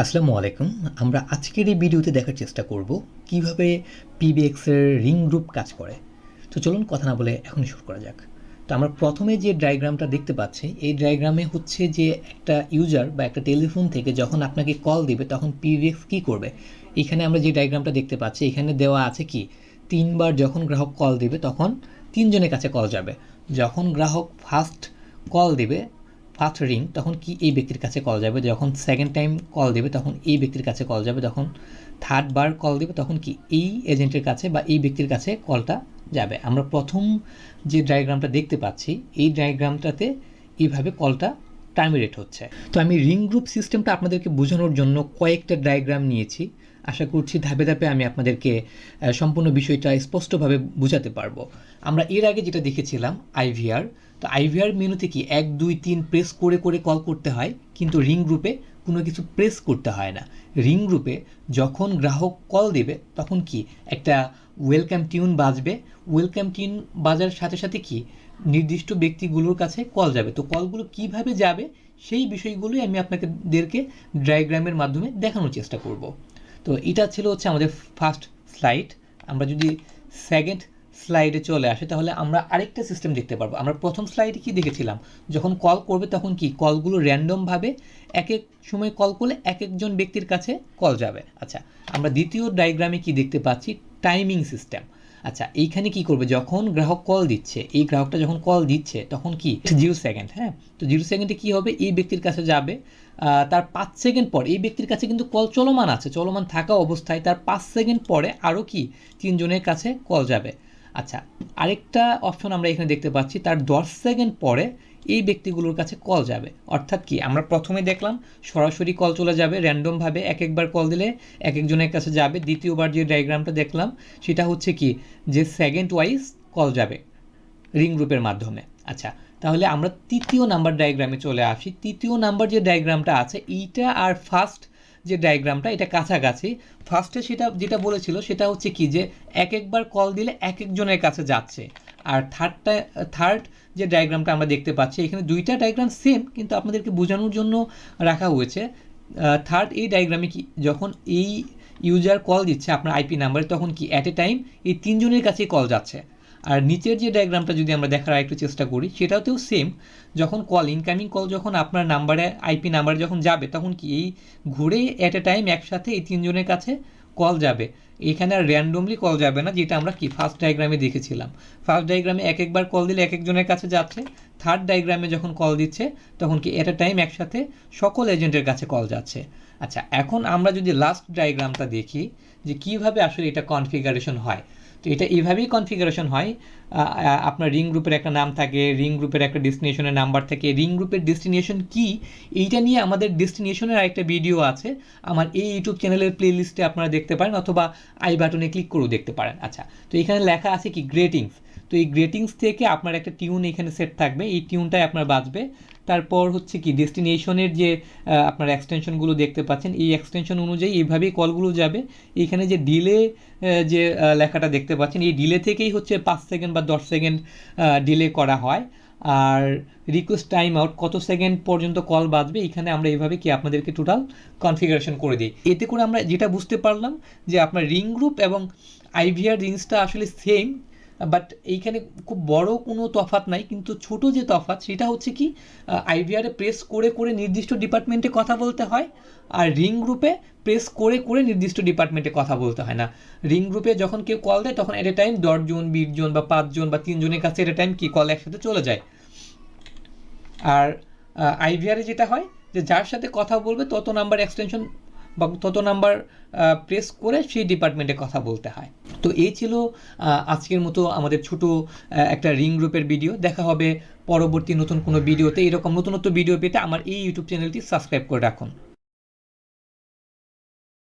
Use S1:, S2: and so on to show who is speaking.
S1: আসসালামু আলাইকুম। আমরা আজকের এই ভিডিওতে দেখার চেষ্টা করব কিভাবে PBX এর রিং গ্রুপ কাজ করে। তো চলুন কথা না বলে এখনই শুরু করা যাক। তো আমরা প্রথমে যে ডায়াগ্রামটা দেখতে পাচ্ছি, এই ডায়াগ্রামে হচ্ছে যে একটা ইউজার বা একটা টেলিফোন থেকে যখন আপনাকে কল দিবে তখন PBX কী করবে। এখানে আমরা যে ডায়াগ্রামটা দেখতে পাচ্ছি এখানে দেওয়া আছে কি 3 বার যখন গ্রাহক কল দিবে তখন 3 জনের কাছে কল যাবে। যখন গ্রাহক ফার্স্ট কল দিবে, ফার্স্ট রিং, তখন কি এই ব্যক্তির কাছে কল যাবে। যখন সেকেন্ড টাইম কল দেবে তখন এই ব্যক্তির কাছে কল যাবে। যখন থার্ড বার কল দেবে তখন কি এই এজেন্টের কাছে বা এই ব্যক্তির কাছে কলটা যাবে। আমরা প্রথম যে ডায়াগ্রামটা দেখতে পাচ্ছি এই ডায়াগ্রামটাতে এইভাবে কলটা টার্মিনেট হচ্ছে। তো আমি রিং গ্রুপ সিস্টেমটা আপনাদেরকে বোঝানোর জন্য কয়েকটা ডায়াগ্রাম নিয়েছি। আশা করছি ধাপে ধাপে আমি আপনাদেরকে সম্পূর্ণ বিষয়টা স্পষ্টভাবে বোঝাতে পারবো। আমরা এর আগে যেটা দেখেছিলাম আইভিআর, তো আইভিআর মেনুতে কি 1 2 3 প্রেস করে করে কল করতে হয়, কিন্তু রিং গ্রুপে কোনো কিছু প্রেস করতে হয় না। রিং গ্রুপে যখন গ্রাহক কল দেবে তখন কি একটা ওয়েলকাম টিউন বাজবে। ওয়েলকাম টিউন বাজার সাথে সাথে কি নির্দিষ্ট ব্যক্তিগুলোর কাছে কল যাবে। তো কলগুলো কিভাবে যাবে সেই বিষয়গুলোই আমি আপনাদেরকে ডায়াগ্রামের মাধ্যমে দেখানোর চেষ্টা করব। তো এটা ছিল হচ্ছে আমাদের ফার্স্ট স্লাইড। আমরা যদি সেকেন্ড স্লাইডে চলে আসে তাহলে আমরা আরেকটা সিস্টেম দেখতে পারবো। আমরা প্রথম স্লাইডে কি দেখেছিলাম, যখন কল করবে তখন কি কলগুলো র্যান্ডমভাবে এক এক সময় কল করলে এক একজন ব্যক্তির কাছে কল যাবে। আচ্ছা, আমরা দ্বিতীয় ডায়াগ্রামে কি দেখতে পাচ্ছি, টাইমিং সিস্টেম। আচ্ছা, এইখানে কি করবে, যখন গ্রাহক কল দিচ্ছে, এই গ্রাহকটা যখন কল দিচ্ছে তখন কি 0 সেকেন্ড, হ্যাঁ, তো 0 সেকেন্ডে কী হবে, এই ব্যক্তির কাছে যাবে। তার 5 সেকেন্ড পর এই ব্যক্তির কাছে কিন্তু কল চলমান আছে, চলমান থাকা অবস্থায় তার 5 সেকেন্ড পরে আরও কি 3 জনের কাছে কল যাবে। আচ্ছা, আরেকটা অপশন আমরা এখানে দেখতে পাচ্ছি, তার 10 সেকেন্ড পরে এই ব্যক্তিগুলোর কাছে কল যাবে। অর্থাৎ কি আমরা প্রথমে দেখলাম সরাসরি কল চলে যাবে র্যান্ডমভাবে, এক একবার কল দিলে এক একজনের কাছে যাবে। দ্বিতীয়বার যে ডায়াগ্রামটা দেখলাম সেটা হচ্ছে কি যে সেকেন্ড ওয়াইজ কল যাবে রিং গ্রুপের মাধ্যমে। আচ্ছা, তাহলে আমরা তৃতীয় নাম্বার ডায়াগ্রামে চলে আসি। তৃতীয় নাম্বার যে ডায়াগ্রামটা আছে এইটা আর ফার্স্ট যে ডায়াগ্রামটা এটা কাছাকাছি। ফার্স্টে সেটা যেটা বলেছিল সেটা হচ্ছে কি যে এক একবার কল দিলে এক একজনের কাছে যাচ্ছে। আর থার্ড যে ডায়াগ্রামটা আমরা দেখতে পাচ্ছি, এখানে দুইটা ডায়াগ্রাম সেম কিন্তু আপনাদেরকে বোঝানোর জন্য রাখা হয়েছে। থার্ড এই ডায়াগ্রামে কি যখন এই ইউজার কল দিচ্ছে আপনার আইপি নাম্বারে তখন কি অ্যাট এ টাইম এই 3 জনের কাছেই কল যাচ্ছে। আর নিচের যে ডায়াগ্রামটা যদি আমরা দেখার একটু চেষ্টা করি সেটাতেও সেম, যখন কল ইনকামিং কল যখন আপনার নাম্বারে আইপি নাম্বারে যখন যাবে তখন কি এই ঘুরে অ্যাট এ টাইম একসাথে এই 3 জনের কাছে কল যাবে। এখানে আর র্যান্ডমলি কল যাবে না, যেটা আমরা কি ফার্স্ট ডায়াগ্রামে দেখেছিলাম। ফার্স্ট ডায়াগ্রামে এক একবার কল দিলে এক একজনের কাছে যাচ্ছে। থার্ড ডায়াগ্রামে যখন কল দিচ্ছে তখন কি অ্যাট এ টাইম একসাথে সকল এজেন্টের কাছে কল যাচ্ছে। আচ্ছা, এখন আমরা যদি লাস্ট ডায়াগ্রামটা দেখি যে কীভাবে আসলে এটা কনফিগারেশন হয়, তো এটা এইভাবেই কনফিগারেশন হয়। আপনার রিং গ্রুপের একটা নাম থাকে, রিং গ্রুপের একটা ডেস্টিনেশনের নাম্বার থাকে। রিং গ্রুপের ডেস্টিনেশন কি এইটা নিয়ে আমাদের ডেস্টিনেশনের আরেকটা ভিডিও আছে আমার এই ইউটিউব চ্যানেলের প্লে লিস্টে, আপনারা দেখতে পারেন অথবা আই বাটনে ক্লিক করেও দেখতে পারেন। আচ্ছা, তো এখানে লেখা আছে কি গ্রেটিংস। তো এই গ্রেটিংস থেকে আপনার একটা টিউন এখানে সেট থাকবে, এই টিউনটাই আপনার বাজবে। তারপর হচ্ছে কি ডেস্টিনেশনের যে আপনার এক্সটেনশনগুলো দেখতে পাচ্ছেন এই এক্সটেনশন অনুযায়ী এইভাবেই কলগুলো যাবে। এইখানে যে ডিলে যে লেখাটা দেখতে পাচ্ছেন এই ডিলে থেকেই হচ্ছে 5 সেকেন্ড বা 10 সেকেন্ড ডিলে করা হয়। আর রিকোয়েস্ট টাইম আউট কত সেকেন্ড পর্যন্ত কল বাজবে এখানে আমরা এইভাবে কি আপনাদেরকে টোটাল কনফিগারেশন করে দিই। এতে করে আমরা যেটা বুঝতে পারলাম যে আপনার রিং গ্রুপ এবং আইভিআর রিংসটা আসলে সেম, বাট এইখানে খুব বড় কোনো তফাৎ নাই, কিন্তু ছোট যে তফাৎ সেটা হচ্ছে কি আইভিআরে প্রেস করে করে নির্দিষ্ট ডিপার্টমেন্টে কথা বলতে হয়, আর রিং গ্রুপে প্রেস করে করে নির্দিষ্ট ডিপার্টমেন্টে কথা বলতে হয় না। রিং গ্রুপে যখন কেউ কল দেয় তখন এট এ টাইম 10 জন 20 জন বা 5 জন বা 3 জনের কাছে এট এ টাইম কি কল একসাথে চলে যায়। আর আইভিআরে যেটা হয় যে যার সাথে কথা বলবে তত নাম্বার এক্সটেনশন বা তত নাম্বার প্রেস করে সেই ডিপার্টমেন্টে কথা বলতে হয়। তো এই ছিল আজকের মতো আমাদের ছোট একটা রিং গ্রুপের ভিডিও। দেখা হবে পরবর্তী নতুন কোনো ভিডিওতে। এরকম নতুন নতুন ভিডিও পেতে আমার এই ইউটিউব চ্যানেলটি সাবস্ক্রাইব করে রাখুন।